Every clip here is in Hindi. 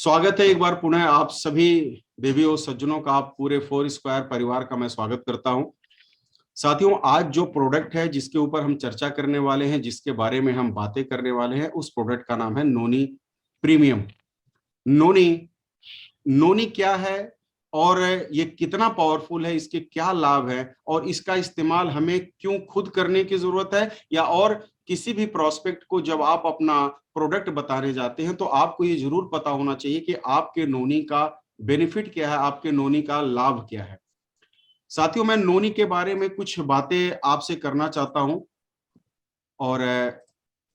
स्वागत है एक बार पुनः आप सभी देवियों सज्जनों का, आप पूरे फोर स्क्वायर परिवार का मैं स्वागत करता हूं। साथियों, आज जो प्रोडक्ट है जिसके ऊपर हम चर्चा करने वाले हैं, जिसके बारे में हम बातें करने वाले हैं, उस प्रोडक्ट का नाम है नोनी प्रीमियम। नोनी नोनी क्या है और ये कितना पावरफुल है, इसके क्या लाभ है और इसका इस्तेमाल हमें क्यों खुद करने की जरूरत है, या और किसी भी प्रोस्पेक्ट को जब आप अपना प्रोडक्ट बताने जाते हैं तो आपको ये जरूर पता होना चाहिए कि आपके नोनी का बेनिफिट क्या है, आपके नोनी का लाभ क्या है। साथियों, मैं नोनी के बारे में कुछ बातें आपसे करना चाहता हूं और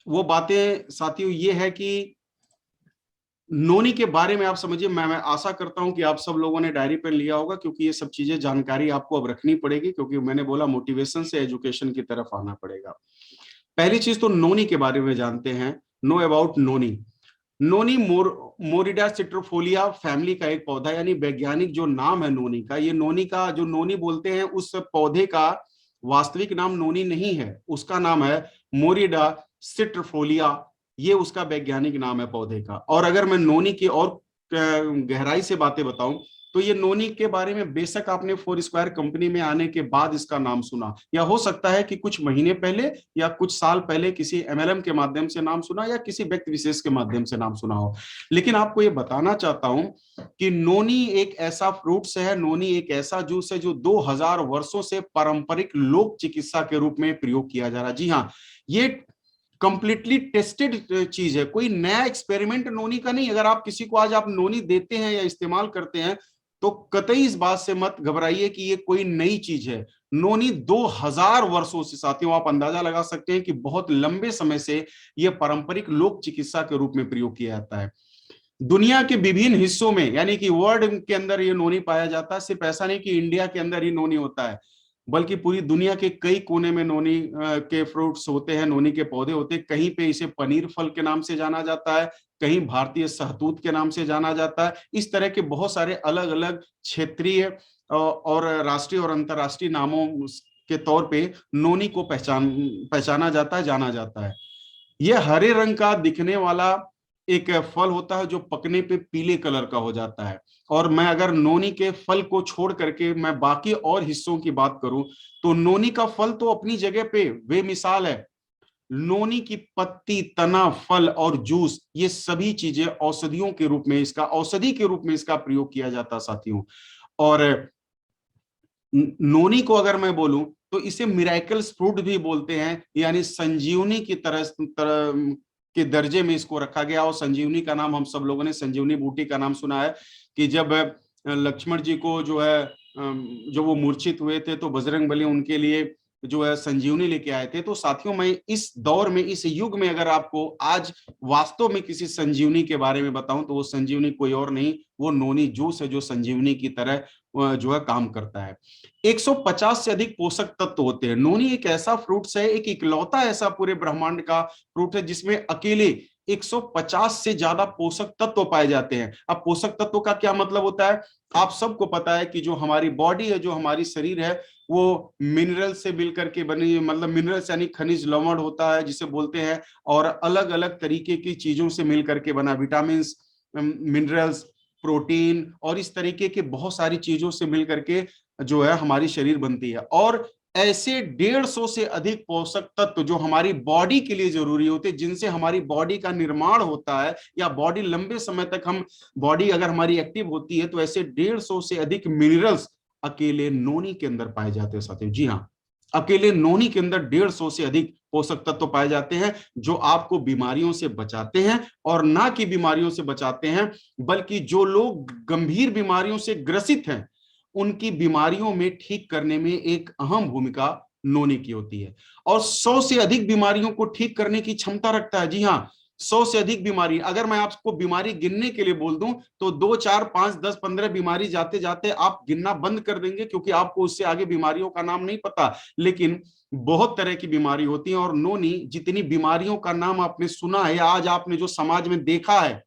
वो बातें साथियों ये है कि नोनी के बारे में आप समझिए। मैं आशा करता हूं कि आप सब लोगों ने डायरी पेन लिया होगा, क्योंकि ये सब चीजें जानकारी आपको अब रखनी पड़ेगी, क्योंकि मैंने बोला मोटिवेशन से एजुकेशन की तरफ आना पड़ेगा। पहली चीज तो नोनी के बारे में जानते हैं। Know about noni. Noni Morinda citrifolia family का एक पौधा, यानी वैज्ञानिक जो नाम है नोनी का, ये नोनी का जो नोनी बोलते हैं उस पौधे का वास्तविक नाम नोनी नहीं है, उसका नाम है मोरिडा सिट्रोफोलिया। ये उसका वैज्ञानिक नाम है पौधे का। और अगर मैं नोनी की और गहराई से बातें बताऊं तो ये नोनी के बारे में बेशक आपने फोर स्क्वायर कंपनी में आने के बाद इसका नाम सुना, या हो सकता है कि कुछ महीने पहले या कुछ साल पहले किसी एमएलएम के माध्यम से नाम सुना, या किसी व्यक्ति विशेष के माध्यम से नाम सुना हो। लेकिन आपको ये बताना चाहता हूं कि नोनी एक ऐसा फ्रूट्स है, नोनी एक ऐसा जूस है जो 2000 वर्षों से पारंपरिक लोक चिकित्सा के रूप में प्रयोग किया जा रहा है। जी हाँ, ये कंप्लीटली टेस्टेड चीज है, कोई नया एक्सपेरिमेंट नोनी का नहीं। अगर आप किसी को आज आप नोनी देते हैं या इस्तेमाल करते हैं तो कतई इस बात से मत घबराइए कि ये कोई नई चीज है। नोनी 2000 वर्षों से, साथियों आप अंदाजा लगा सकते हैं कि बहुत लंबे समय से यह पारंपरिक लोक चिकित्सा के रूप में प्रयोग किया जाता है। दुनिया के विभिन्न हिस्सों में, यानी कि वर्ल्ड के अंदर ये नोनी पाया जाता है। सिर्फ ऐसा नहीं कि इंडिया के अंदर ही नोनी होता है, बल्कि पूरी दुनिया के कई कोने में नोनी के फ्रूट्स होते हैं, नोनी के पौधे होते हैं। कहीं पे इसे पनीर फल के नाम से जाना जाता है, कहीं भारतीय सहतूत के नाम से जाना जाता है। इस तरह के बहुत सारे अलग अलग क्षेत्रीय और राष्ट्रीय और अंतर्राष्ट्रीय नामों के तौर पे नोनी को पहचाना जाता है, जाना जाता है। यह हरे रंग का दिखने वाला एक फल होता है जो पकने पे पीले कलर का हो जाता है। और मैं अगर नोनी के फल को छोड़ करके मैं बाकी और हिस्सों की बात करूं तो नोनी का फल तो अपनी जगह पे बेमिसाल है। नोनी की पत्ती, तना, फल और जूस, ये सभी चीजें औषधियों के रूप में, इसका औषधि के रूप में इसका प्रयोग किया जाता साथियों। और नोनी को अगर मैं बोलूं तो इसे मिराकल्स फ्रूट भी बोलते हैं, यानी संजीवनी की तरह के दर्जे में इसको रखा गया। और संजीवनी का नाम हम सब लोगों ने संजीवनी बूटी का नाम सुना है कि जब लक्ष्मण जी को जो है जो वो मूर्छित हुए थे तो बजरंगबली उनके लिए जो है संजीवनी लेके आए थे। तो साथियों, मैं इस दौर में, इस युग में अगर आपको आज वास्तव में किसी संजीवनी के बारे में बताऊं तो वो संजीवनी कोई और नहीं, वो नोनी जूस है जो संजीवनी की तरह जो है काम करता है। 150 से अधिक पोषक तत्व होते हैं। नोनी एक ऐसा फ्रूट्स है, एक इकलौता ऐसा पूरे ब्रह्मांड का फ्रूट है जिसमें अकेले 150 से ज्यादा पोषक तत्व पाए जाते हैं। अब पोषक तत्व का क्या मतलब होता है, आप सबको पता है कि जो हमारी बॉडी है, जो हमारी शरीर है, वो मिनरल से मिलकर के बनी, मतलब मिनरल्स यानी खनिज लवण होता है जिसे बोलते हैं, और अलग अलग तरीके की चीजों से मिलकर के बना, विटामिन, मिनरल्स, प्रोटीन और इस तरीके के बहुत सारी चीजों से मिलकर के जो है हमारी शरीर बनती है। और ऐसे 150 से अधिक पोषक तत्व जो हमारी बॉडी के लिए जरूरी होते हैं, जिनसे हमारी बॉडी का निर्माण होता है, या बॉडी लंबे समय तक हम, बॉडी अगर हमारी एक्टिव होती है, तो ऐसे 150 से अधिक मिनरल्स अकेले नोनी के अंदर पाए जाते हैं साथियों। जी हाँ, अकेले नोनी के अंदर 150 से अधिक पोषक तत्व पाए जाते हैं जो आपको बीमारियों से बचाते हैं। और ना कि बीमारियों से बचाते हैं, बल्कि जो लोग गंभीर बीमारियों से ग्रसित हैं उनकी बीमारियों में ठीक करने में एक अहम भूमिका नोनी की होती है। और 100 से अधिक बीमारियों को ठीक करने की क्षमता रखता है। जी हाँ, 100 से अधिक बीमारी, अगर मैं आपको बीमारी गिनने के लिए बोल दूं तो 2, 4, 5, 10, 15 बीमारी जाते जाते आप गिनना बंद कर देंगे, क्योंकि आपको उससे आगे बीमारियों का नाम नहीं पता। लेकिन बहुत तरह की बीमारी होती है, और नोनी जितनी बीमारियों का नाम आपने सुना है, आज आपने जो समाज में देखा है,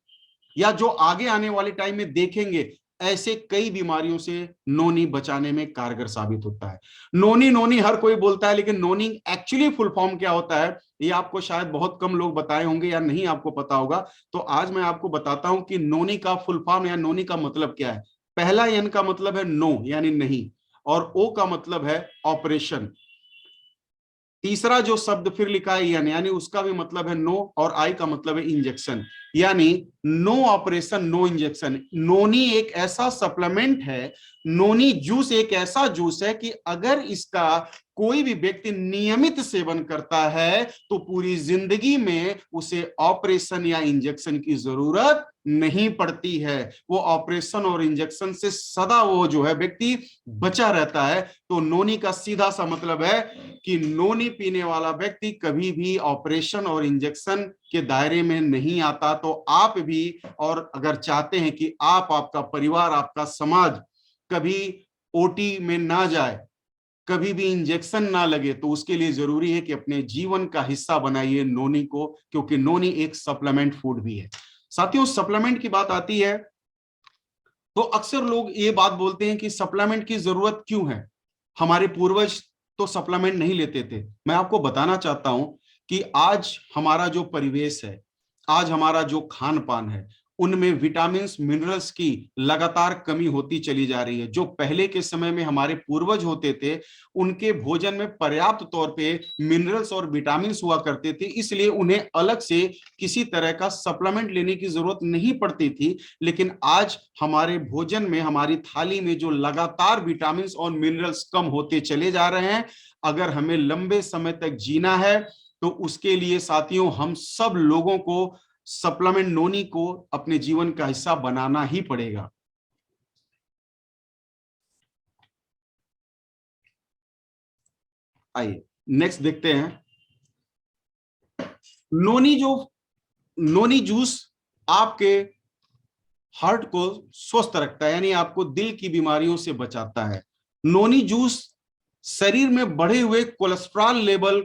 या जो आगे आने वाले टाइम में देखेंगे, ऐसे कई बीमारियों से नोनी बचाने में कारगर साबित होता है। नोनी नोनी हर कोई बोलता है, लेकिन नोनी एक्चुअली फुल फॉर्म क्या होता है ये आपको शायद बहुत कम लोग बताए होंगे या नहीं आपको पता होगा। तो आज मैं आपको बताता हूं कि नोनी का फुल फॉर्म या नोनी का मतलब क्या है। पहला एन का मतलब है नो यानी नहीं, और ओ का मतलब है ऑपरेशन। तीसरा जो शब्द फिर लिखा है यानी उसका भी मतलब है नो, और आई का मतलब है इंजेक्शन। यानी नो ऑपरेशन नो इंजेक्शन। नोनी एक ऐसा सप्लीमेंट है, नोनी जूस एक ऐसा जूस है कि अगर इसका कोई भी व्यक्ति नियमित सेवन करता है तो पूरी जिंदगी में उसे ऑपरेशन या इंजेक्शन की जरूरत नहीं पड़ती है। वो ऑपरेशन और इंजेक्शन से सदा वो जो है व्यक्ति बचा रहता है। तो नोनी का सीधा सा मतलब है कि नोनी पीने वाला व्यक्ति कभी भी ऑपरेशन और इंजेक्शन के दायरे में नहीं आता। तो आप भी, और अगर चाहते हैं कि आप, आपका परिवार, आपका समाज कभी ओटी में ना जाए, कभी भी इंजेक्शन ना लगे, तो उसके लिए जरूरी है कि अपने जीवन का हिस्सा बनाइए नोनी को, क्योंकि नोनी एक सप्लीमेंट फूड भी है। साथियों, सप्लीमेंट की बात आती है तो अक्सर लोग ये बात बोलते हैं कि सप्लीमेंट की जरूरत क्यों है। हमारे पूर्वज तो सप्लीमेंट नहीं लेते थे। मैं आपको बताना चाहता हूं कि आज हमारा जो परिवेश है, आज हमारा जो खान पान है, उनमें विटामिन्स मिनरल्स की लगातार कमी होती चली जा रही है। जो पहले के समय में हमारे पूर्वज होते थे, उनके भोजन में पर्याप्त तौर पे मिनरल्स और विटामिन्स हुआ करते थे, इसलिए उन्हें अलग से किसी तरह का सप्लीमेंट लेने की जरूरत नहीं पड़ती थी। लेकिन आज हमारे भोजन में, हमारी थाली में जो लगातार विटामिन्स और मिनरल्स कम होते चले जा रहे हैं, अगर हमें लंबे समय तक जीना है तो उसके लिए साथियों हम सब लोगों को सप्लीमेंट नोनी को अपने जीवन का हिस्सा बनाना ही पड़ेगा। आइए नेक्स्ट देखते हैं। नोनी जो नोनी जूस आपके हार्ट को स्वस्थ रखता है, यानी आपको दिल की बीमारियों से बचाता है। नोनी जूस शरीर में बढ़े हुए कोलेस्ट्रॉल लेवल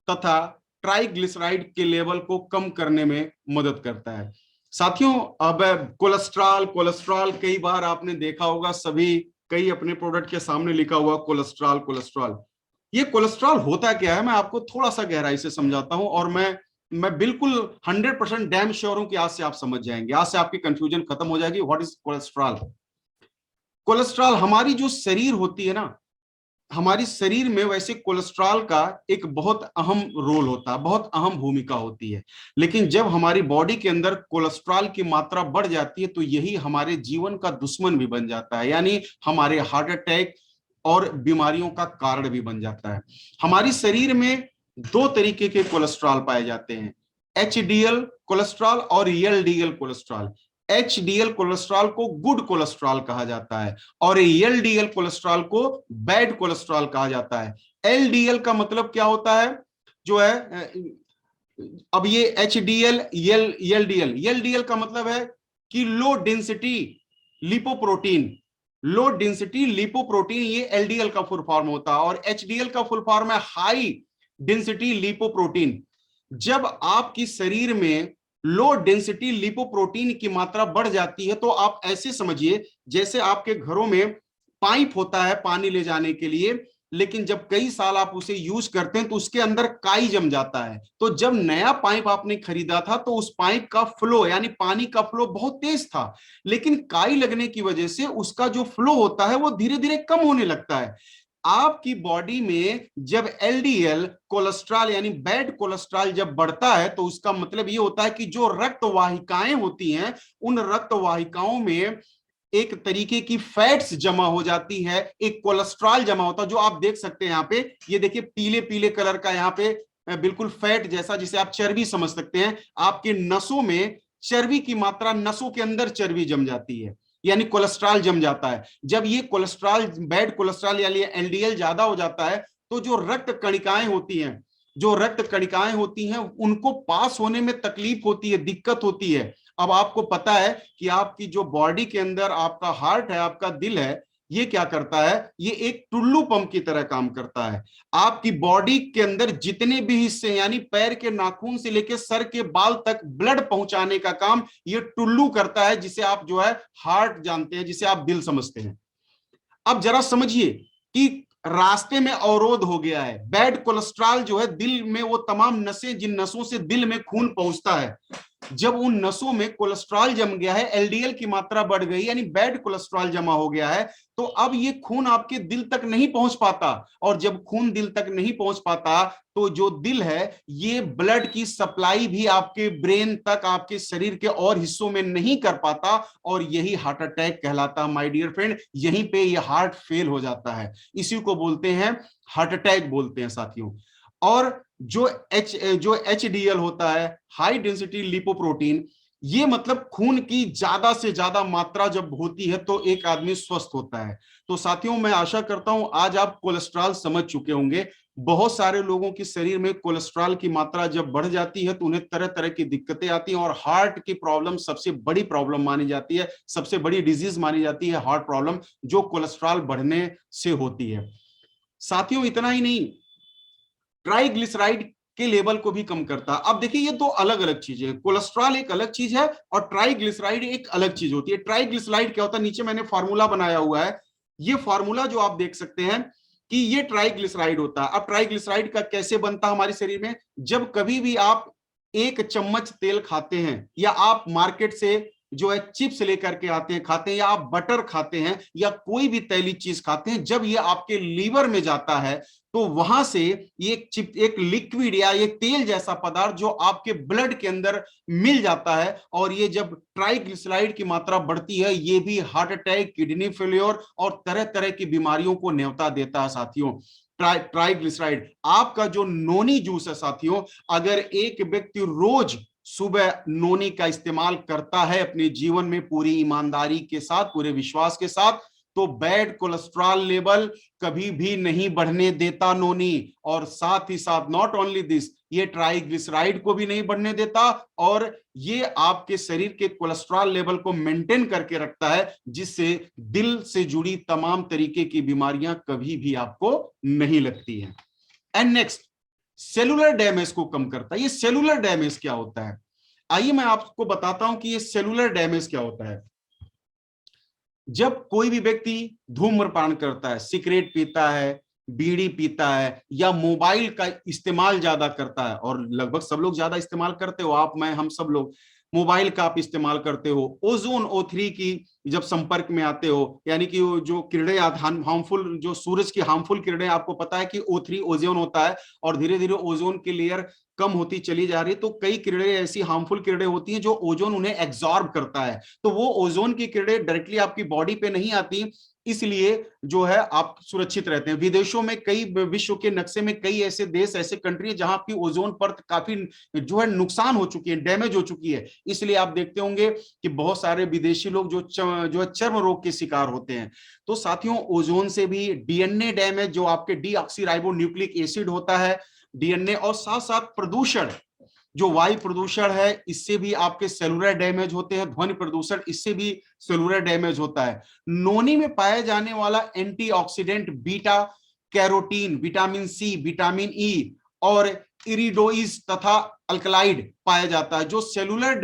तथा ट्राइग्लिसराइड के लेवल को कम करने में मदद करता है। साथियों, अब कोलेस्ट्रॉल कोलेस्ट्रॉल कई बार आपने देखा होगा, सभी कई अपने प्रोडक्ट के सामने लिखा हुआ कोलेस्ट्रॉल कोलेस्ट्रॉल। ये कोलेस्ट्रॉल होता क्या है, मैं आपको थोड़ा सा गहराई से समझाता हूं, और मैं बिल्कुल 100% डैम श्योर हूं कि आज से आप समझ जाएंगे, आज से आपकी कंफ्यूजन खत्म हो जाएगी। What is cholesterol? कोलेस्ट्रॉल, हमारी जो शरीर होती है ना, हमारी शरीर में वैसे कोलेस्ट्रॉल का एक बहुत अहम रोल होता है, बहुत अहम भूमिका होती है। लेकिन जब हमारी बॉडी के अंदर कोलेस्ट्रॉल की मात्रा बढ़ जाती है तो यही हमारे जीवन का दुश्मन भी बन जाता है, यानी हमारे हार्ट अटैक और बीमारियों का कारण भी बन जाता है। हमारी शरीर में दो तरीके के कोलेस्ट्रॉल पाए जाते हैं, एचडीएल कोलेस्ट्रॉल और एलडीएल कोलेस्ट्रॉल। एचडीएल कोलेस्ट्रॉल को गुड कोलेस्ट्रॉल कहा जाता है और एलडीएल कोलेस्ट्रॉल को बैड कोलेस्ट्रॉल कहा जाता है। एलडीएल का मतलब क्या होता है, जो है अब ये एचडीएल एलडीएल, एलडीएल का मतलब है कि low density lipoprotein. Low density lipoprotein, ये एलडीएल का फुल फॉर्म होता है, और एचडीएल का फुल फॉर्म है हाई डेंसिटी लिपोप्रोटीन। जब आपकी शरीर में लो डेंसिटी लिपोप्रोटीन की मात्रा बढ़ जाती है तो आप ऐसे समझिए जैसे आपके घरों में पाइप होता है पानी ले जाने के लिए, लेकिन जब कई साल आप उसे यूज करते हैं तो उसके अंदर काई जम जाता है। तो जब नया पाइप आपने खरीदा था तो उस पाइप का फ्लो, यानी पानी का फ्लो बहुत तेज था, लेकिन काई लगने की वजह से उसका जो फ्लो होता है वो धीरे धीरे कम होने लगता है। आपकी बॉडी में जब एलडीएल कोलेस्ट्रॉल यानी बैड कोलेस्ट्रॉल जब बढ़ता है तो उसका मतलब ये होता है कि जो रक्त वाहिकाएं होती हैं, उन रक्त वाहिकाओं में एक तरीके की फैट्स जमा हो जाती है, एक कोलेस्ट्रॉल जमा होता है, जो आप देख सकते हैं यहाँ पे। ये देखिए पीले पीले कलर का यहाँ पे बिल्कुल फैट जैसा, जिसे आप चर्बी समझ सकते हैं। आपके नसों में चर्बी की मात्रा, नसों के अंदर चर्बी जम जाती है, यानी कोलेस्ट्रॉल जम जाता है। जब ये कोलेस्ट्रॉल, बैड कोलेस्ट्रॉल यानी एलडीएल ज्यादा हो जाता है तो जो रक्त कणिकाएं होती हैं, जो रक्त कणिकाएं होती हैं उनको पास होने में तकलीफ होती है, दिक्कत होती है। अब आपको पता है कि आपकी जो बॉडी के अंदर आपका हार्ट है, आपका दिल है, ये क्या करता है, ये एक टुल्लू पंप की तरह काम करता है। आपकी बॉडी के अंदर जितने भी हिस्से यानी पैर के नाखून से लेकर सर के बाल तक ब्लड पहुंचाने का काम ये टुल्लू करता है, जिसे आप जो है हार्ट जानते हैं, जिसे आप दिल समझते हैं। अब जरा समझिए कि रास्ते में अवरोध हो गया है, बैड कोलेस्ट्रॉल जो है दिल में, वो तमाम नसें जिन नसों से दिल में खून पहुंचता है, जब उन नसों में कोलेस्ट्रॉल जम गया है, एलडीएल की मात्रा बढ़ गई यानी बैड कोलेस्ट्रॉल जमा हो गया है, तो अब ये खून आपके दिल तक नहीं पहुंच पाता। और जब खून दिल तक नहीं पहुंच पाता तो जो दिल है ये ब्लड की सप्लाई भी आपके ब्रेन तक, आपके शरीर के और हिस्सों में नहीं कर पाता, और यही हार्ट अटैक कहलाता है माय डियर फ्रेंड। यहीं पे ये हार्ट फेल हो जाता है, इसी को बोलते हैं हार्ट अटैक बोलते हैं साथियों। और जो एचडीएल होता है, हाई डेंसिटी लिपोप्रोटीन, ये मतलब खून की ज्यादा से ज्यादा मात्रा जब होती है तो एक आदमी स्वस्थ होता है। तो साथियों मैं आशा करता हूं आज आप कोलेस्ट्रॉल समझ चुके होंगे। बहुत सारे लोगों के शरीर में कोलेस्ट्रॉल की मात्रा जब बढ़ जाती है तो उन्हें तरह तरह की दिक्कतें आती हैं, और हार्ट की प्रॉब्लम सबसे बड़ी प्रॉब्लम मानी जाती है, सबसे बड़ी डिजीज मानी जाती है हार्ट प्रॉब्लम, जो कोलेस्ट्रॉल बढ़ने से होती है। साथियों इतना ही नहीं, ट्राइग्लिसराइड के लेवल को भी कम करता है। अब देखिए ये दो अलग अलग चीजें हैं, कोलेस्ट्रॉल एक अलग चीज है और ट्राइग्लिसराइड एक अलग चीज होती है। ट्राइग्लिसराइड क्या होता है, नीचे मैंने फार्मूला बनाया हुआ है, ये फार्मूला जो आप देख सकते हैं कि ये ट्राइग्लिसराइड होता है। अब ट्राइग्लिसराइड का कैसे बनता है हमारे शरीर में, जब कभी भी आप 1 चम्मच तेल खाते हैं, या आप मार्केट से जो है चिप्स लेकर के आते हैं खाते हैं, या आप बटर खाते हैं, या कोई भी तैली चीज खाते हैं, जब ये आपके लीवर में जाता है तो वहां से ये एक लिक्विड या एक तेल जैसा पदार्थ जो आपके ब्लड के अंदर मिल जाता है, और ये जब ट्राइग्लिसराइड की मात्रा बढ़ती है ये भी हार्ट अटैक, किडनी फेल्योर और तरह तरह की बीमारियों को न्योता देता है साथियों। ट्राइग्लिसराइड आपका जो नोनी जूस है साथियों, अगर एक व्यक्ति रोज सुबह नोनी का इस्तेमाल करता है अपने जीवन में पूरी ईमानदारी के साथ, पूरे विश्वास के साथ, तो बैड कोलेस्ट्रॉल लेवल कभी भी नहीं बढ़ने देता नोनी। और साथ ही साथ नॉट ओनली दिस, ये ट्राइग्लिसराइड को भी नहीं बढ़ने देता, और ये आपके शरीर के कोलेस्ट्रॉल लेवल को मेंटेन करके रखता है, जिससे दिल से जुड़ी तमाम तरीके की बीमारियां कभी भी आपको नहीं लगती हैं। एंड नेक्स्ट, सेलुलर डैमेज को कम करता है। ये सेलुलर डैमेज क्या होता है, आइए मैं आपको बताता हूं कि ये सेलुलर डैमेज क्या होता है। जब कोई भी व्यक्ति धूम्रपान करता है, सिगरेट पीता है, बीड़ी पीता है, या मोबाइल का इस्तेमाल ज्यादा करता है, और लगभग सब लोग ज्यादा इस्तेमाल करते हो, आप मैं हम सब लोग मोबाइल का आप इस्तेमाल करते हो, ओजोन O3 की जब संपर्क में आते हो, यानी कि जो किरणें हार्मफुल, जो सूरज की हार्मफुल किरणें, आपको पता है कि O3 ओजोन होता है, और धीरे धीरे ओजोन की लेयर कम होती चली जा रही है, तो कई किरणें ऐसी हार्मफुल किरणें होती हैं जो ओजोन उन्हें एब्जॉर्ब करता है, तो वो ओजोन की किरणें डायरेक्टली आपकी बॉडी पे नहीं आती, इसलिए जो है आप सुरक्षित रहते हैं। विदेशों में कई, विश्व के नक्शे में कई ऐसे देश, ऐसे कंट्री है जहां की ओजोन परत काफी जो है नुकसान हो चुकी है, डैमेज हो चुकी है, इसलिए आप देखते होंगे कि बहुत सारे विदेशी लोग जो है चर्म रोग के शिकार होते हैं। तो साथियों ओजोन से भी डीएनए डैमेज, जो आपके डीऑक्सीराइबो न्यूक्लिक एसिड होता है डीएनए, और साथ साथ प्रदूषण, जो वायु प्रदूषण है, इससे भी आपके सेलुलर डैमेज होते हैं, ध्वनि प्रदूषण, इससे भी सेलुलर डैमेज होता है। नोनी में पाया जाने वाला antioxidant beta carotene, vitamin C, vitamin E और इरिडोइज तथा अल्कलाइड पाया जाता है, जो सेलुलर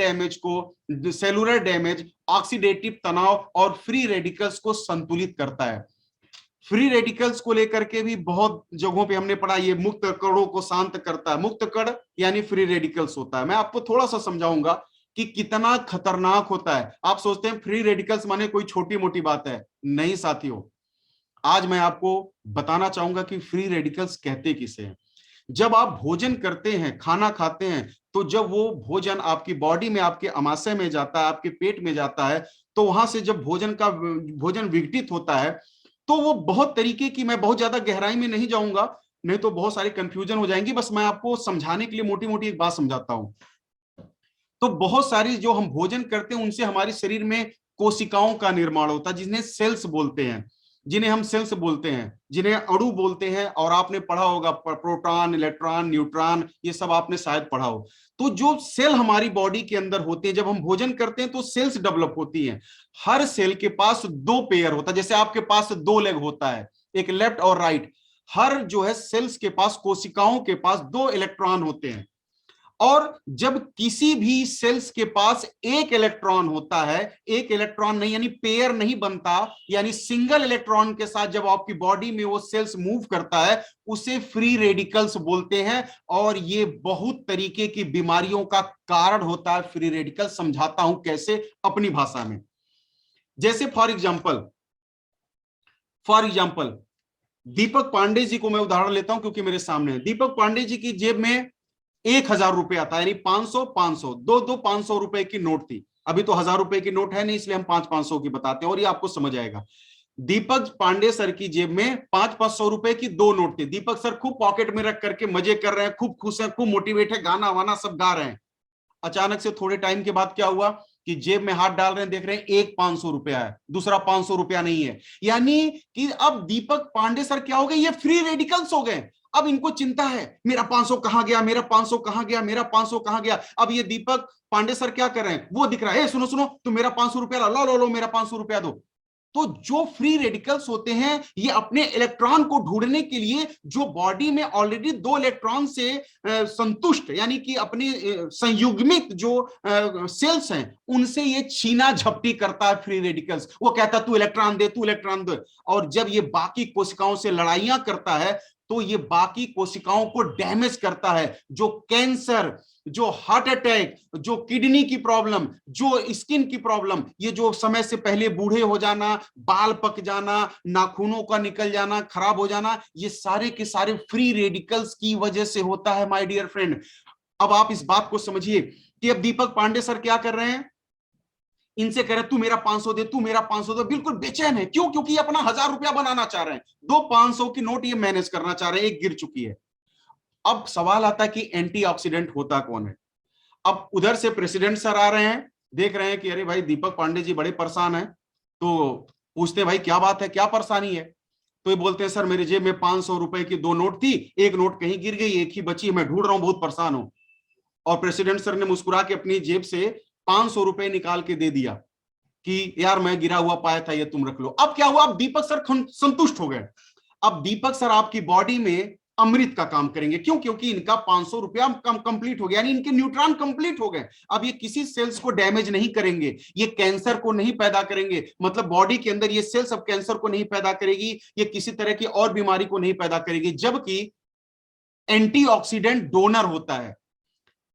डैमेज, ऑक्सीडेटिव तनाव और फ्री रेडिकल्स को संतुलित करता है। फ्री रेडिकल्स को लेकर के भी बहुत जगहों पे हमने पढ़ा, ये मुक्त कणों को शांत करता है, मुक्त कण यानी फ्री रेडिकल्स होता है। मैं आपको थोड़ा सा समझाऊंगा कि कितना खतरनाक होता है। आप सोचते हैं फ्री रेडिकल्स माने कोई छोटी मोटी बात है, नहीं साथियों, आज मैं आपको बताना चाहूंगा कि फ्री रेडिकल्स कहते किसे हैं। जब आप भोजन करते हैं, खाना खाते हैं, तो जब वो भोजन आपकी बॉडी में, आपके आमाशय में जाता है, आपके पेट में जाता है, तो वहां से जब भोजन विघटित होता है, तो वो बहुत तरीके की, मैं बहुत ज्यादा गहराई में नहीं जाऊंगा, नहीं तो बहुत सारी कंफ्यूजन हो जाएंगी, बस मैं आपको समझाने के लिए मोटी मोटी एक बात समझाता हूं। तो बहुत सारी जो हम भोजन करते हैं उनसे हमारे शरीर में कोशिकाओं का निर्माण होता है, जिन्हें सेल्स बोलते हैं। जिन्हें हम सेल्स बोलते हैं, जिन्हें अणु बोलते हैं, और आपने पढ़ा होगा प्रोटॉन, इलेक्ट्रॉन, न्यूट्रॉन, ये सब आपने शायद पढ़ा हो। तो जो सेल हमारी बॉडी के अंदर होते हैं, जब हम भोजन करते हैं तो सेल्स डेवलप होती हैं। हर सेल के पास दो पेयर होता है, जैसे आपके पास दो लेग होता है, एक लेफ्ट और राइट। हर जो है सेल्स के पास, कोशिकाओं के पास दो इलेक्ट्रॉन होते हैं। और जब किसी भी सेल्स के पास एक इलेक्ट्रॉन होता है, एक इलेक्ट्रॉन नहीं, यानी पेयर नहीं बनता, यानी सिंगल इलेक्ट्रॉन के साथ जब आपकी बॉडी में वो सेल्स मूव करता है, उसे फ्री रेडिकल्स बोलते हैं। और ये बहुत तरीके की बीमारियों का कारण होता है फ्री रेडिकल। समझाता हूं कैसे अपनी भाषा में। जैसे फॉर एग्जाम्पल दीपक पांडे जी को मैं उदाहरण लेता हूं, क्योंकि मेरे सामने है। दीपक पांडे जी की जेब में 1,000 रुपया था, यानी 500 500 दो 500 रुपए की नोट थी। अभी तो 1,000 रुपए की नोट है नहीं, इसलिए हम 500 की बताते हैं और ये आपको समझ आएगा। दीपक पांडे सर की जेब में 500 रुपए की दो नोट थी। दीपक सर खूब पॉकेट में रख करके मजे कर रहे हैं, खूब खुश हैं, खूब मोटिवेट है, गाना वाना सब गा रहे हैं। अचानक से थोड़े टाइम के बाद क्या हुआ कि जेब में हाथ डाल रहे हैं, देख रहे हैं एक 500 रुपया है, दूसरा 500 रुपया नहीं है। यानी कि अब दीपक पांडे सर क्या हो गए, ये फ्री रेडिकल्स हो गए। अब इनको चिंता है, मेरा 500 कहां गया, मेरा 500 कहां गया, मेरा 500 कहां गया। अब ये दीपक पांडे सर क्या कर रहे हैं, वो दिख रहा है, सुनो सुनो, तुम मेरा 500 रुपया लो लो लो, मेरा 500 रुपया दो। तो जो फ्री रेडिकल्स होते हैं, ये अपने इलेक्ट्रॉन को ढूंढने के लिए, जो बॉडी में ऑलरेडी दो इलेक्ट्रॉन से संतुष्ट, यानी कि अपने संयुग्मित जो सेल्स हैं, उनसे ये छीना झपटी करता है फ्री रेडिकल्स। वो कहता तू इलेक्ट्रॉन दे, तू इलेक्ट्रॉन दे। और जब ये बाकी कोशिकाओं से लड़ाइयां करता है, तो ये बाकी कोशिकाओं को डैमेज करता है। जो कैंसर, जो हार्ट अटैक, जो किडनी की प्रॉब्लम, जो स्किन की प्रॉब्लम, ये जो समय से पहले बूढ़े हो जाना, बाल पक जाना, नाखूनों का निकल जाना, खराब हो जाना, ये सारे के सारे फ्री रेडिकल्स की वजह से होता है माय डियर फ्रेंड। अब आप इस बात को समझिए कि अब दीपक पांडे सर क्या कर रहे हैं, इनसे कह रहे तू मेरा 500 दे, तू मेरा 500 दे। बिल्कुल बेचैन है, क्यों? क्योंकि अपना 1,000 रुपया बनाना चाह रहे हैं। दो 500 की नोट ये मैनेज करना चाह रहे हैं, एक गिर चुकी है। अब सवाल आता है कि एंटीऑक्सीडेंट होता कौन है। अब उधर से प्रेसिडेंट सर आ रहे हैं, देख रहे हैं कि अरे भाई दीपक पांडे जी बड़े परेशान हैं, तो पूछते हैं भाई क्या बात है, क्या परेशानी है। तो ये बोलते हैं सर मेरे जेब में 500 रुपए की दो नोट थी, एक नोट कहीं गिर गई, एक ही बची, मैं ढूंढ रहा हूं, बहुत परेशान हूं। और प्रेसिडेंट सर ने मुस्कुरा के अपनी जेब से 500 रुपए निकाल के दे दिया कि यार मैं गिरा हुआ पाया था, ये तुम रख लो। अब क्या हुआ, अब दीपक सर संतुष्ट हो गए। अब दीपक सर आपकी बॉडी में अमृत का काम करेंगे। क्यों? क्योंकि इनका 500 रुपया कंप्लीट हो गया, यानी इनके न्यूट्रॉन कंप्लीट हो गए। अब ये किसी सेल्स को डैमेज नहीं करेंगे, ये कैंसर को नहीं पैदा करेंगे, मतलब बॉडी के अंदर ये सेल्स अब कैंसर को नहीं पैदा करेगी, ये किसी तरह की और बीमारी को नहीं पैदा करेगी। जबकि एंटीऑक्सीडेंट डोनर होता है।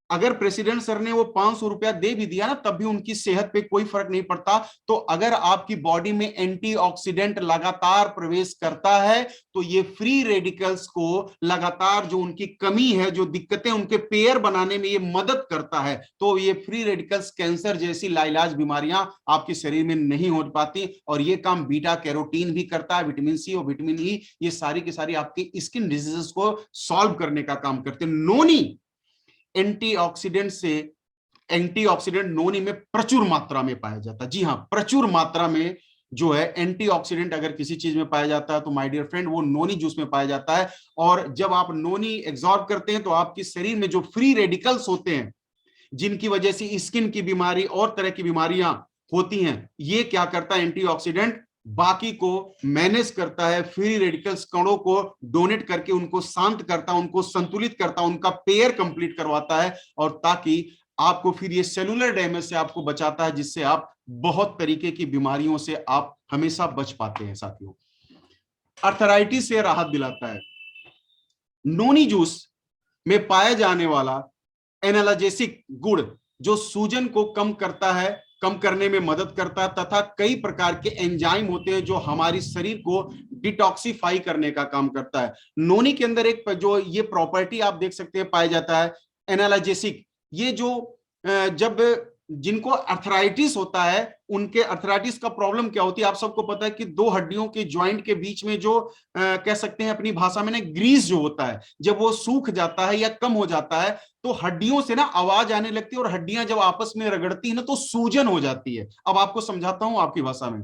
अगर प्रेसिडेंट सर ने वो 500 रुपया दे भी दिया ना, तब भी उनकी सेहत पे कोई फर्क नहीं पड़ता। तो अगर आपकी बॉडी में एंटीऑक्सीडेंट लगातार प्रवेश करता है, तो ये फ्री रेडिकल्स को लगातार, जो उनकी कमी है, जो दिक्कतें उनके पेयर बनाने में ये मदद करता है। तो ये फ्री रेडिकल्स कैंसर जैसी लाइलाज बीमारियां आपके शरीर में नहीं हो पाती। और ये काम बीटा कैरोटीन भी करता है, विटामिन सी और विटामिन ई, ये सारी की सारी आपकी स्किन डिजीजेस को सॉल्व करने का काम करते हैं। नोनी एंटीऑक्सीडेंट नोनी में प्रचुर मात्रा में पाया जाता है। जी हाँ, प्रचुर मात्रा में जो है एंटीऑक्सीडेंट अगर किसी चीज में पाया जाता है, तो माय डियर फ्रेंड वो नोनी जूस में पाया जाता है। और जब आप नोनी एब्जॉर्ब करते हैं, तो आपके शरीर में जो फ्री रेडिकल्स होते हैं, जिनकी वजह से स्किन की बीमारी और तरह की बीमारियां होती हैं, ये क्या करता है, एंटीऑक्सीडेंट बाकी को मैनेज करता है। फ्री रेडिकल्स कणों को डोनेट करके उनको शांत करता है, उनको संतुलित करता है, उनका पेयर कंप्लीट करवाता है, और ताकि आपको फिर ये सेलुलर डैमेज से आपको बचाता है, जिससे आप बहुत तरीके की बीमारियों से आप हमेशा बच पाते हैं। साथियों, अर्थराइटिस से राहत दिलाता है। नोनी जूस में पाया जाने वाला एनाल्जेसिक गुण, जो सूजन को कम करता है, कम करने में मदद करता है, तथा कई प्रकार के एंजाइम होते हैं जो हमारी शरीर को डिटॉक्सिफाई करने का काम करता है। नोनी के अंदर एक जो ये प्रॉपर्टी आप देख सकते हैं पाया जाता है, एनाल्जेसिक। ये जो जब जिनको अर्थराइटिस होता है, उनके अर्थराइटिस का प्रॉब्लम क्या होती है, आप सबको पता है कि दो हड्डियों के ज्वाइंट के बीच में जो कह सकते हैं अपनी भाषा में ना, ग्रीस जो होता है, जब वो सूख जाता है या कम हो जाता है, तो हड्डियों से ना आवाज आने लगती है, और हड्डियां जब आपस में रगड़ती है ना, तो सूजन हो जाती है। अब आपको समझाता हूं आपकी भाषा में।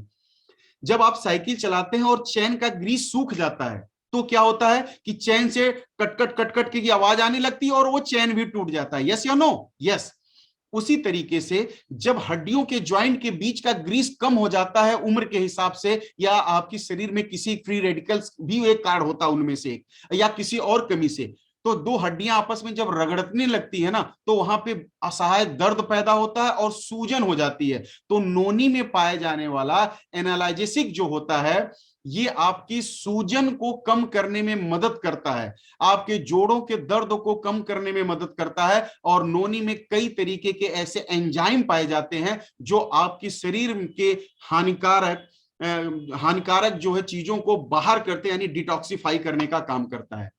जब आप साइकिल चलाते हैं और चैन का ग्रीस सूख जाता है तो क्या होता है कि चैन से कट कट कट कट की आवाज आने लगती है और वो चैन भी टूट जाता है। यस या नो? यस। उसी तरीके से जब हड्डियों के ज्वाइंट के बीच का ग्रीस कम हो जाता है उम्र के हिसाब से, या आपकी शरीर में किसी फ्री रेडिकल्स भी एक कारण होता है उनमें से, या किसी और कमी से, तो दो हड्डियां आपस में जब रगड़ने लगती है ना तो वहां पे असहाय दर्द पैदा होता है और सूजन हो जाती है। तो नोनी में पाए जाने वाला एनाल्जेसिक जो होता है ये आपकी सूजन को कम करने में मदद करता है, आपके जोड़ों के दर्द को कम करने में मदद करता है। और नोनी में कई तरीके के ऐसे एंजाइम पाए जाते हैं जो आपकी शरीर के हानिकारक हानिकारक जो है चीजों को बाहर करते हैं, यानी डिटॉक्सिफाई करने का काम करता है।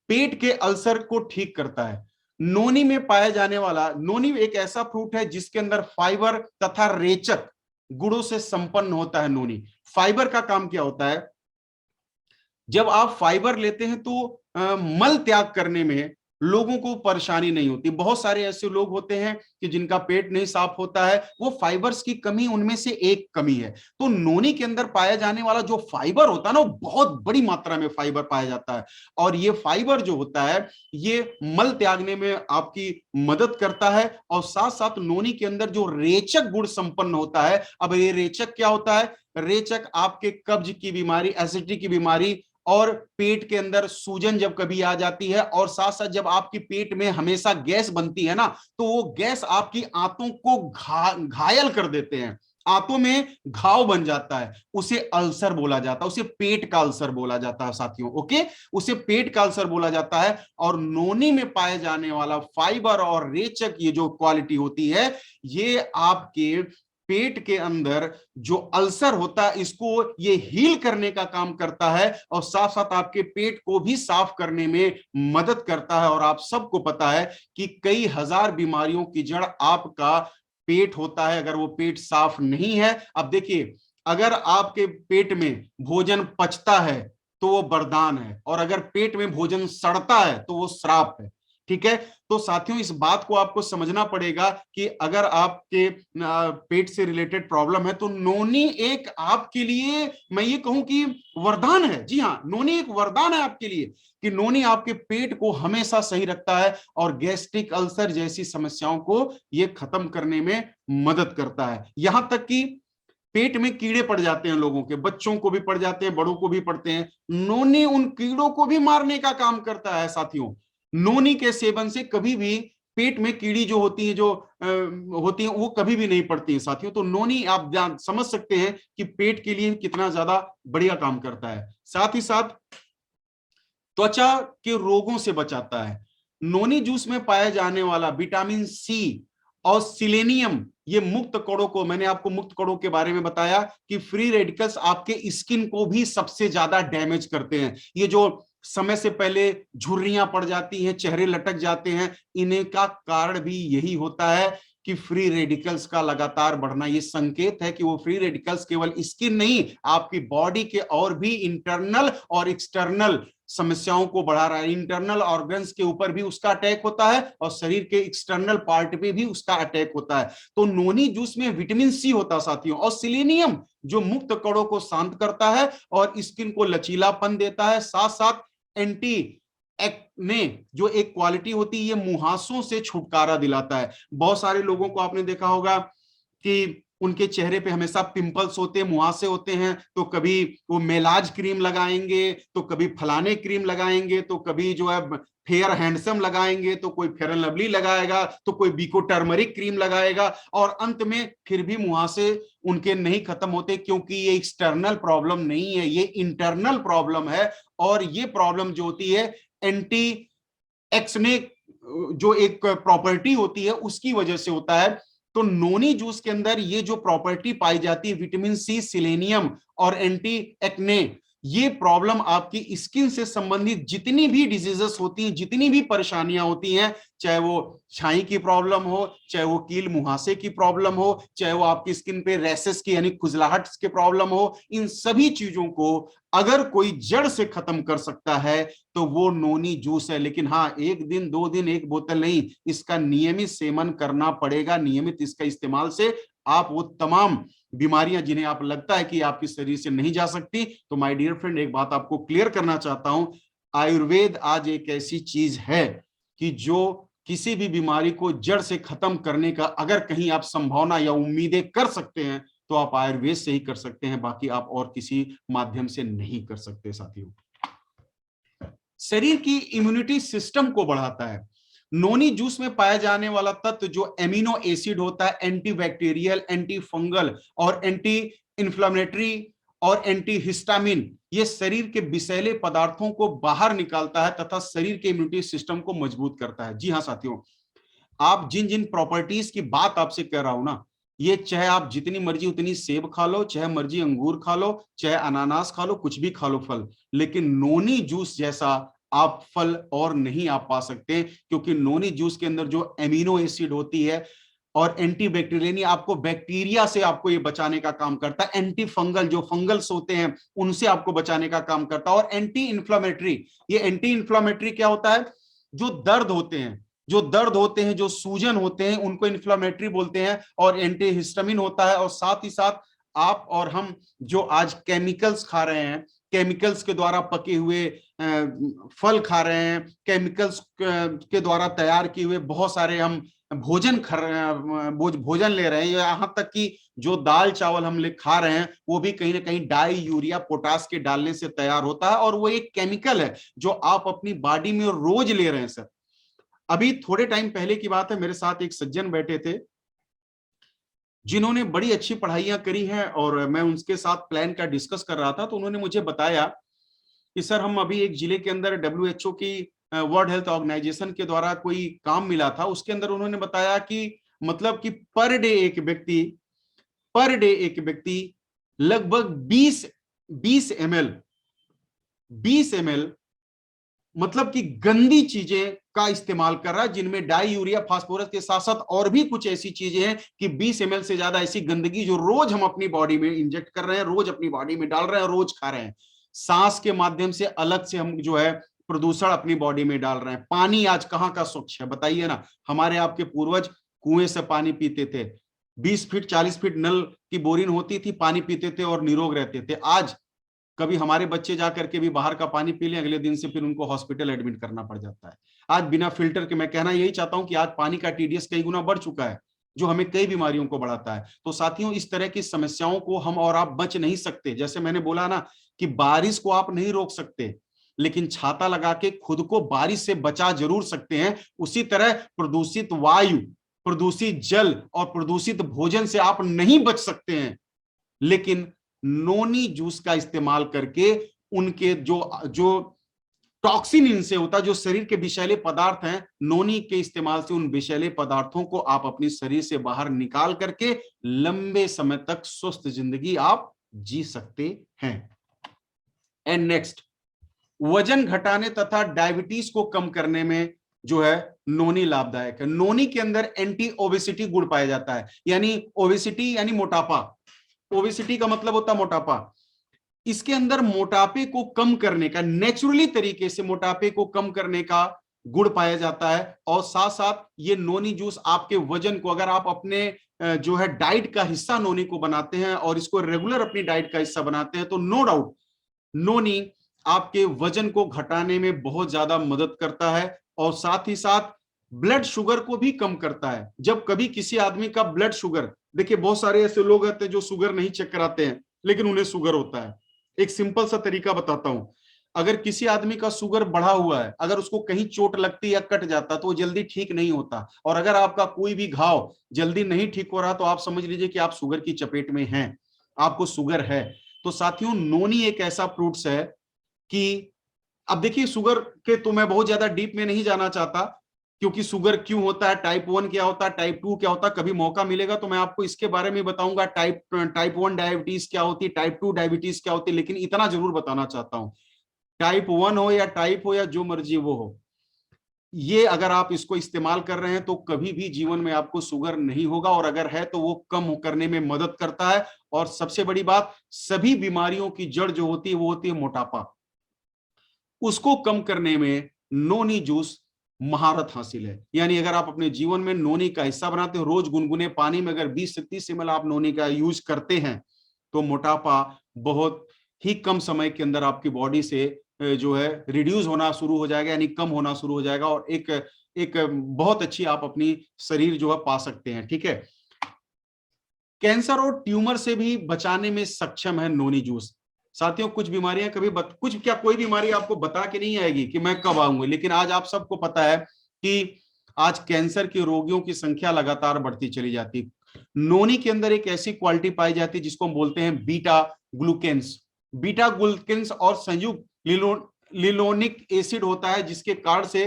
पेट के अल्सर को ठीक करता है। नोनी में पाया जाने वाला, नोनी एक ऐसा फ्रूट है जिसके अंदर फाइबर तथा रेचक गुणों से संपन्न होता है। नोनी फाइबर का काम क्या होता है? जब आप फाइबर लेते हैं तो मल त्याग करने में लोगों को परेशानी नहीं होती। बहुत सारे ऐसे लोग होते हैं कि जिनका पेट नहीं साफ होता है, वो फाइबर्स की कमी उनमें से एक कमी है। तो नोनी के अंदर पाया जाने वाला जो फाइबर होता है ना, वो बहुत बड़ी मात्रा में फाइबर पाया जाता है। और ये फाइबर जो होता है ये मल त्यागने में आपकी मदद करता है। और साथ साथ नोनी के अंदर जो रेचक गुण संपन्न होता है, अब ये रेचक क्या होता है? रेचक आपके कब्ज की बीमारी, एसिडिटी की बीमारी और पेट के अंदर सूजन जब कभी आ जाती है, और साथ साथ जब आपके पेट में हमेशा गैस बनती है ना, तो वो गैस आपकी आंतों को घायल कर देते हैं, आंतों में घाव बन जाता है, उसे अल्सर बोला जाता है, उसे पेट का अल्सर बोला जाता है साथियों। ओके, उसे पेट का अल्सर बोला जाता है। और नोनी में पाए जाने वाला फाइबर और रेचक ये जो क्वालिटी होती है, ये आपके पेट के अंदर जो अल्सर होता है इसको ये हील करने का काम करता है, और साथ साथ आपके पेट को भी साफ करने में मदद करता है। और आप सबको पता है कि कई हजार बीमारियों की जड़ आपका पेट होता है, अगर वो पेट साफ नहीं है। अब देखिए, अगर आपके पेट में भोजन पचता है तो वो वरदान है, और अगर पेट में भोजन सड़ता है तो वो श्राप है। ठीक है? तो साथियों, इस बात को आपको समझना पड़ेगा कि अगर आपके पेट से रिलेटेड प्रॉब्लम है तो नोनी एक आपके लिए, मैं ये कहूं कि वरदान है। जी हाँ, नोनी एक वरदान है आपके लिए, कि नोनी आपके पेट को हमेशा सही रखता है और गैस्ट्रिक अल्सर जैसी समस्याओं को ये खत्म करने में मदद करता है। यहां तक कि पेट में कीड़े पड़ जाते हैं, लोगों के, बच्चों को भी पड़ जाते हैं, बड़ों को भी पड़ते हैं, नोनी उन कीड़ों को भी मारने का काम करता है साथियों। नोनी के सेवन से कभी भी पेट में कीड़ी जो होती है, जो होती है, वो कभी भी नहीं पड़ती है साथियों। तो नोनी आप समझ सकते हैं कि पेट के लिए कितना ज्यादा बढ़िया काम करता है। साथ ही साथ त्वचा के रोगों से बचाता है। नोनी जूस में पाया जाने वाला विटामिन सी और सिलेनियम, ये मुक्त कणों को, मैंने आपको मुक्त कणों के बारे में बताया कि फ्री रेडिकल्स आपके स्किन को भी सबसे ज्यादा डैमेज करते हैं। ये जो समय से पहले झुर्रियां पड़ जाती हैं, चेहरे लटक जाते हैं, इन्हें का कारण भी यही होता है कि फ्री रेडिकल्स का लगातार बढ़ना। ये संकेत है कि वो फ्री रेडिकल्स केवल स्किन नहीं, आपकी बॉडी के और भी इंटरनल और एक्सटर्नल समस्याओं को बढ़ा रहा है। इंटरनल ऑर्गन्स के ऊपर भी उसका अटैक होता है और शरीर के एक्सटर्नल पार्ट पे भी उसका अटैक होता है। तो नोनी जूस में विटामिन सी होता है साथियों, और सिलेनियम जो मुक्त कणों को शांत करता है और स्किन को लचीलापन देता है। साथ साथ एंटी एक्ने जो एक क्वालिटी होती है, ये मुहासों से छुटकारा दिलाता है। बहुत सारे लोगों को आपने देखा होगा कि उनके चेहरे पे हमेशा पिंपल्स होते हैं, मुहासे होते हैं, तो कभी वो मेलाज क्रीम लगाएंगे, तो कभी फलाने क्रीम लगाएंगे, तो कभी जो है फेयर हैंडसम लगाएंगे, तो कोई फेयर एंड लवली लगाएगा, तो कोई बीको टर्मरिक क्रीम लगाएगा, और अंत में फिर भी मुहासे उनके नहीं खत्म होते, क्योंकि ये एक्सटर्नल प्रॉब्लम नहीं है, ये इंटरनल प्रॉब्लम है। और ये प्रॉब्लम जो होती है एंटी एक्ने जो एक प्रॉपर्टी होती है उसकी वजह से होता है। तो नोनी जूस के अंदर ये जो प्रॉपर्टी पाई जाती है, विटामिन सी, सिलेनियम और एंटी एक्ने, ये प्रॉब्लम आपकी स्किन से संबंधित जितनी भी डिजीजेस होती हैं, जितनी भी परेशानियां होती हैं, चाहे वो छाई की प्रॉब्लम हो, चाहे वो कील मुहासे की प्रॉब्लम हो, चाहे वो आपकी स्किन पे रैशेस की यानी खुजलाहट की प्रॉब्लम हो, इन सभी चीजों को अगर कोई जड़ से खत्म कर सकता है तो वो नोनी जूस है। लेकिन हाँ, एक दिन, 2 दिन, एक बोतल नहीं, इसका नियमित सेवन करना पड़ेगा। नियमित इसका इस्तेमाल से आप वो तमाम बीमारियां जिन्हें आप लगता है कि आपके शरीर से नहीं जा सकती, तो माय डियर फ्रेंड एक बात आपको क्लियर करना चाहता हूं, आयुर्वेद आज एक ऐसी चीज है कि जो किसी भी बीमारी को जड़ से खत्म करने का अगर कहीं आप संभावना या उम्मीदें कर सकते हैं तो आप आयुर्वेद से ही कर सकते हैं, बाकी आप और किसी माध्यम से नहीं कर सकते। साथियों, शरीर की इम्यूनिटी सिस्टम को बढ़ाता है। नोनी जूस में पाया जाने वाला तत्व जो एमिनो एसिड होता है, एंटीबैक्टीरियल, एंटी फंगल और एंटी इंफ्लेमेटरी और एंटी हिस्टामिन, ये शरीर के विषैले पदार्थों को बाहर निकालता है तथा शरीर के इम्यूनिटी सिस्टम को मजबूत करता है। जी हाँ साथियों, आप जिन जिन प्रॉपर्टीज की बात आपसे कह रहा हूं ना, ये चाहे आप जितनी मर्जी उतनी सेब खा लो, चाहे मर्जी अंगूर खा लो, चाहे अनानास खा लो, कुछ भी खा लो फल, लेकिन नोनी जूस जैसा आप फल और नहीं आप पा सकते, क्योंकि नोनी जूस के अंदर जो एमिनो एसिड होती है और एंटीबैक्टीरियल, आपको बैक्टीरिया से आपको ये बचाने का काम करता है, एंटी फंगल जो फंगल्स होते हैं उनसे आपको बचाने का काम करता है, और एंटी इंफ्लेमेटरी, ये एंटी इंफ्लेमेटरी क्या होता है, जो दर्द होते हैं, जो सूजन होते हैं उनको इन्फ्लामेटरी बोलते हैं, और एंटी हिस्टामिन होता है। और साथ ही साथ आप और हम जो आज केमिकल्स खा रहे हैं, केमिकल्स के द्वारा पके हुए फल खा रहे हैं, केमिकल्स के द्वारा तैयार किए हुए बहुत सारे हम भोजन ले रहे हैं, यहां तक कि जो दाल चावल हम खा रहे हैं वो भी कहीं ना कहीं डाई यूरिया पोटास के डालने से तैयार होता है, और वो एक केमिकल है जो आप अपनी बॉडी में रोज ले रहे हैं। सर, अभी थोड़े टाइम पहले की बात है, मेरे साथ एक सज्जन बैठे थे जिन्होंने बड़ी अच्छी पढ़ाइयां करी हैं, और मैं उनके साथ प्लान का डिस्कस कर रहा था, तो उन्होंने मुझे बताया कि सर हम अभी एक जिले के अंदर WHO की वर्ल्ड हेल्थ ऑर्गेनाइजेशन के द्वारा कोई काम मिला था, उसके अंदर उन्होंने बताया कि मतलब कि पर डे एक व्यक्ति लगभग 20 ml मतलब कि गंदी चीजें का इस्तेमाल कर रहा है, जिनमें डाई यूरिया फास्फोरस के साथ साथ और भी कुछ ऐसी चीजें हैं कि 20 ml से ज्यादा ऐसी गंदगी जो रोज हम अपनी बॉडी में इंजेक्ट कर रहे हैं, रोज अपनी बॉडी में डाल रहे हैं, रोज खा रहे हैं। सांस के माध्यम से अलग से हम जो है प्रदूषण अपनी बॉडी में डाल रहे हैं। पानी आज कहाँ का स्वच्छ है बताइए ना। हमारे आपके पूर्वज कुएं से पानी पीते थे, 20 फीट 40 फीट नल की बोरिंग होती थी, पानी पीते थे और निरोग रहते थे। आज कभी हमारे बच्चे जाकर के भी बाहर का पानी पी लें, अगले दिन से फिर उनको हॉस्पिटल एडमिट करना पड़ जाता है। आज बिना फिल्टर के, मैं कहना यही चाहता हूं कि आज पानी का TDS कई गुना बढ़ चुका है, जो हमें कई बीमारियों को बढ़ाता है। तो साथियों, इस तरह की समस्याओं को हम और आप बच नहीं सकते। जैसे मैंने बोला ना कि बारिश को आप नहीं रोक सकते, लेकिन छाता लगा के खुद को बारिश से बचा जरूर सकते हैं। उसी तरह प्रदूषित वायु, प्रदूषित जल और प्रदूषित भोजन से आप नहीं बच सकते हैं, लेकिन नोनी जूस का इस्तेमाल करके उनके जो टॉक्सिन इनसे होता है, जो शरीर के विषैले पदार्थ हैं, नोनी के इस्तेमाल से उन विषैले पदार्थों को आप अपने शरीर से बाहर निकाल करके लंबे समय तक स्वस्थ जिंदगी आप जी सकते हैं। एंड नेक्स्ट, वजन घटाने तथा डायबिटीज को कम करने में जो है नोनी लाभदायक है। नोनी के अंदर एंटी ओबेसिटी गुण पाया जाता है, यानी ओबेसिटी यानी मोटापा, ओबेसिटी का मतलब होता है मोटापा। इसके अंदर मोटापे को कम करने का, नेचुरली तरीके से मोटापे को कम करने का गुण पाया जाता है। और साथ साथ ये नोनी जूस आपके वजन को, अगर आप अपने जो है डाइट का हिस्सा नोनी को बनाते हैं और इसको रेगुलर अपनी डाइट का हिस्सा बनाते हैं, तो नो डाउट नोनी आपके वजन को घटाने में बहुत ज्यादा मदद करता है। और साथ ही साथ ब्लड शुगर को भी कम करता है। जब कभी किसी आदमी का ब्लड शुगर, देखिए बहुत सारे ऐसे लोग होते हैं जो शुगर नहीं चेक कराते हैं लेकिन उन्हें शुगर होता है। एक सिंपल सा तरीका बताता हूं, अगर किसी आदमी का शुगर बढ़ा हुआ है, अगर उसको कहीं चोट लगती या कट जाता तो वो जल्दी ठीक नहीं होता, और अगर आपका कोई भी घाव जल्दी नहीं ठीक हो रहा तो आप समझ लीजिए कि आप शुगर की चपेट में हैं, आपको शुगर है। तो साथियों, नोनी एक ऐसा फ्रूट्स है कि अब देखिए शुगर के तो मैं बहुत ज्यादा डीप में नहीं जाना चाहता, क्योंकि शुगर क्यों होता है, टाइप 1 क्या होता है, टाइप 2 क्या होता है, कभी मौका मिलेगा तो मैं आपको इसके बारे में बताऊंगा, टाइप 1 डायबिटीज क्या होती है, टाइप 2 डायबिटीज क्या होती है। लेकिन इतना जरूर बताना चाहता हूं, टाइप 1 हो या टाइप हो या जो मर्जी वो हो, ये अगर आप इसको इस्तेमाल कर रहे हैं तो कभी भी जीवन में आपको शुगर नहीं होगा, और अगर है तो वो कम करने में मदद करता है। और सबसे बड़ी बात, सभी बीमारियों की जड़ जो होती है वो होती है मोटापा, उसको कम करने में नोनी जूस महारत हासिल है। यानी अगर आप अपने जीवन में नोनी का हिस्सा बनाते हो, रोज गुनगुने पानी में अगर 20 से 30 ml आप नोनी का यूज करते हैं, तो मोटापा बहुत ही कम समय के अंदर आपकी बॉडी से जो है रिड्यूस होना शुरू हो जाएगा, यानी कम होना शुरू हो जाएगा, और एक एक बहुत अच्छी आप अपनी शरीर जो है पा सकते हैं। ठीक है, कैंसर और ट्यूमर से भी बचाने में सक्षम है नोनी जूस। साथियों, कुछ बीमारियां कभी कुछ क्या कोई बीमारी आपको बता के नहीं आएगी कि मैं कब आऊंगी, लेकिन आज आप सबको पता है कि आज कैंसर के रोगियों की संख्या लगातार बढ़ती चली जाती है। नोनी के अंदर एक ऐसी क्वालिटी पाई जाती है जिसको हम बोलते हैं बीटा ग्लूकेन्स। बीटा ग्लूकेन्स और संयुक्त लिलोनिक एसिड होता है, जिसके कारण से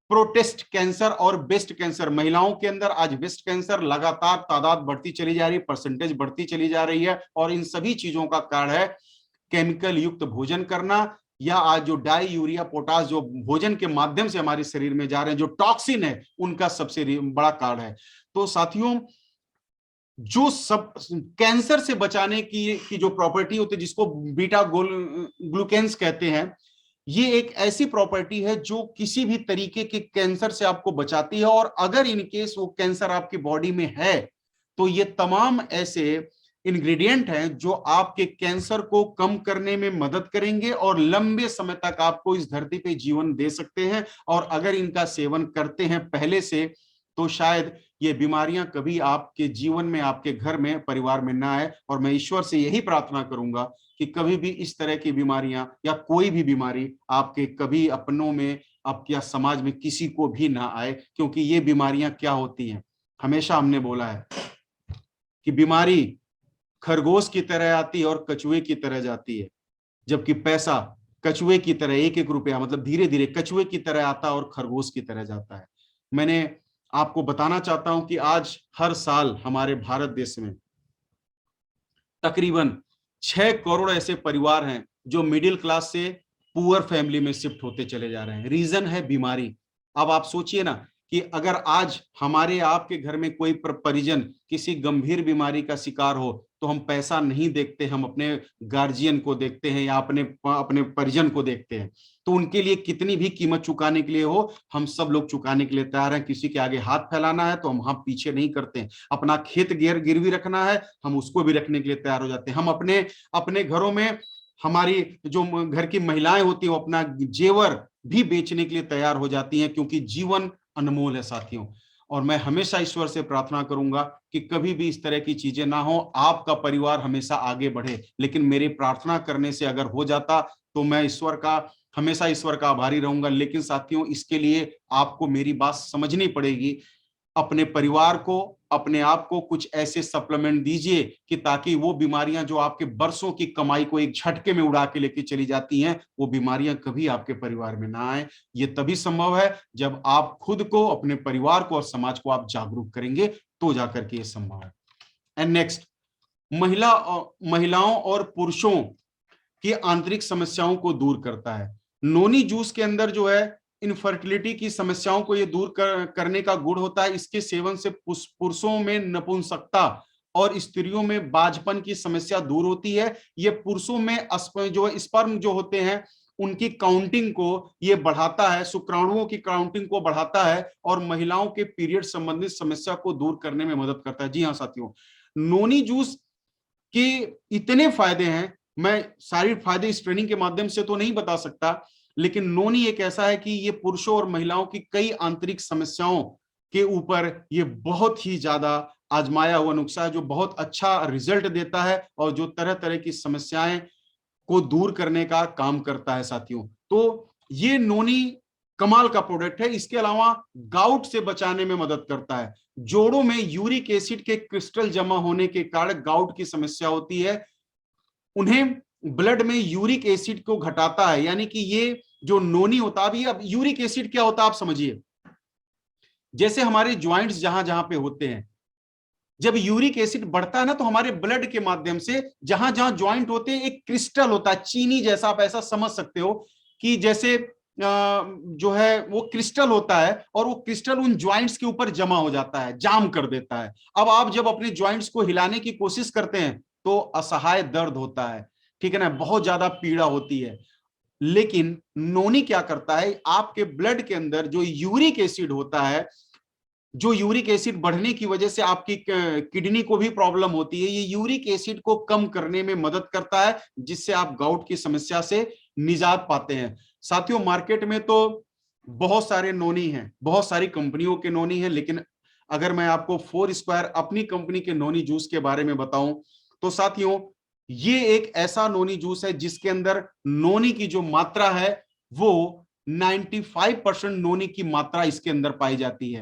प्रोटेस्ट कैंसर और ब्रेस्ट कैंसर, महिलाओं के अंदर आज ब्रेस्ट कैंसर लगातार तादाद बढ़ती चली जा रही है, परसेंटेज बढ़ती चली जा रही है, और इन सभी चीजों का कारण है केमिकल युक्त भोजन करना, या आज जो डाई यूरिया पोटास जो भोजन के माध्यम से हमारे शरीर में जा रहे हैं, जो टॉक्सिन है, उनका सबसे बड़ा कारण है। तो साथियों, जो सब कैंसर से बचाने की जो प्रॉपर्टी होती है, जिसको बीटा ग्लूकेन्स कहते हैं, ये एक ऐसी प्रॉपर्टी है जो किसी भी तरीके के कैंसर से आपको बचाती है। और अगर इन केस वो कैंसर आपकी बॉडी में है, तो ये तमाम ऐसे इंग्रेडिएंट हैं जो आपके कैंसर को कम करने में मदद करेंगे और लंबे समय तक आपको इस धरती पे जीवन दे सकते हैं। और अगर इनका सेवन करते हैं पहले से, तो शायद ये बीमारियां कभी आपके जीवन में, आपके घर में, परिवार में ना आए। और मैं ईश्वर से यही प्रार्थना करूंगा कि कभी भी इस तरह की बीमारियां या कोई भी बीमारी आपके कभी अपनों में, आपके या समाज में किसी को भी ना आए। क्योंकि ये बीमारियां क्या होती हैं, हमेशा हमने बोला है कि बीमारी खरगोश की तरह आती है और कछुए की तरह जाती है, जबकि पैसा कछुए की तरह, एक एक रुपया मतलब धीरे धीरे कछुए की तरह आता है और खरगोश की तरह जाता है। मैंने आपको बताना चाहता हूं कि आज हर साल हमारे भारत देश में तकरीबन 6 करोड़ ऐसे परिवार हैं जो मिडिल क्लास से पुअर फैमिली में शिफ्ट होते चले जा रहे हैं। रीजन है बीमारी। अब आप सोचिए ना कि अगर आज हमारे आपके घर में कोई परिजन किसी गंभीर बीमारी का शिकार हो, तो हम पैसा नहीं देखते, हम अपने गार्जियन को देखते हैं या अपने अपने परिजन को देखते हैं। तो उनके लिए कितनी भी कीमत चुकाने के लिए हो, हम सब लोग चुकाने के लिए तैयार हैं। किसी के आगे हाथ फैलाना है तो हम पीछे नहीं करते हैं। अपना खेत गिरवी रखना है, हम उसको भी रखने के लिए तैयार हो जाते हैं। हम अपने अपने घरों में, हमारी जो घर की महिलाएं होती हैं, वो अपना जेवर भी बेचने के लिए तैयार हो जाती हैं, क्योंकि जीवन अनमोल है साथियों। और मैं हमेशा ईश्वर से प्रार्थना करूंगा कि कभी भी इस तरह की चीजें ना हो, आपका परिवार हमेशा आगे बढ़े। लेकिन मेरी प्रार्थना करने से अगर हो जाता, तो मैं हमेशा ईश्वर का आभारी रहूंगा। लेकिन साथियों, इसके लिए आपको मेरी बात समझनी पड़ेगी। अपने परिवार को, अपने आप को कुछ ऐसे सप्लीमेंट दीजिए कि ताकि वो बीमारियां जो आपके बरसों की कमाई को एक झटके में उड़ा के लेके चली जाती हैं, वो बीमारियां कभी आपके परिवार में ना आए। ये तभी संभव है जब आप खुद को, अपने परिवार को और समाज को आप जागरूक करेंगे, तो जाकर के ये संभव है। एंड नेक्स्ट, महिलाओं और पुरुषों की आंतरिक समस्याओं को दूर करता है। नोनी जूस के अंदर जो है इनफर्टिलिटी की समस्याओं को ये दूर करने का गुण होता है। इसके सेवन से पुरुषों में नपुंसकता और स्त्रियों में बाझपन की समस्या दूर होती है। ये पुरुषों में जो स्पर्म जो होते हैं, उनकी काउंटिंग को ये बढ़ाता है, शुक्राणुओं की काउंटिंग को बढ़ाता है, और महिलाओं के पीरियड संबंधित समस्या को दूर करने में मदद करता है। जी हाँ साथियों, नोनी जूस के इतने फायदे हैं, मैं सारी फायदे इस ट्रेनिंग के माध्यम से तो नहीं बता सकता, लेकिन नोनी एक ऐसा है कि ये पुरुषों और महिलाओं की कई आंतरिक समस्याओं के ऊपर ये बहुत ही ज्यादा आजमाया हुआ नुस्खा है, जो बहुत अच्छा रिजल्ट देता है और जो तरह तरह की समस्याएं को दूर करने का काम करता है साथियों। तो ये नोनी कमाल का प्रोडक्ट है। इसके अलावा गाउट से बचाने में मदद करता है। जोड़ों में यूरिक एसिड के क्रिस्टल जमा होने के कारण गाउट की समस्या होती है, उन्हें ब्लड में यूरिक एसिड को घटाता है। यानी कि ये जो नोनी होता है, अब यूरिक एसिड क्या होता है आप समझिए। जैसे हमारे ज्वाइंट्स जहां जहां पे होते हैं, जब यूरिक एसिड बढ़ता है ना, तो हमारे ब्लड के माध्यम से जहां जहां ज्वाइंट होते हैं, एक क्रिस्टल होता है चीनी जैसा, आप ऐसा समझ सकते हो कि जैसे जो है वो क्रिस्टल होता है, और वो क्रिस्टल उन ज्वाइंट्स के ऊपर जमा हो जाता है, जाम कर देता है। अब आप जब अपने ज्वाइंट्स को हिलाने की कोशिश करते हैं, तो असहाय दर्द होता है, ठीक है ना, बहुत ज्यादा पीड़ा होती है। लेकिन नोनी क्या करता है, आपके ब्लड के अंदर जो यूरिक एसिड होता है, जो यूरिक एसिड बढ़ने की वजह से आपकी किडनी को भी प्रॉब्लम होती है, ये यूरिक एसिड को कम करने में मदद करता है, जिससे आप गाउट की समस्या से निजात पाते हैं। साथियों, मार्केट में तो बहुत सारे नोनी हैं, बहुत सारी कंपनियों के नोनी हैं, लेकिन अगर मैं आपको 4 स्क्वायर अपनी कंपनी के नोनी जूस के बारे में बताऊं, तो साथियों ये एक ऐसा नोनी जूस है जिसके अंदर नोनी की जो मात्रा है वो 95% नोनी की मात्रा इसके अंदर पाई जाती है।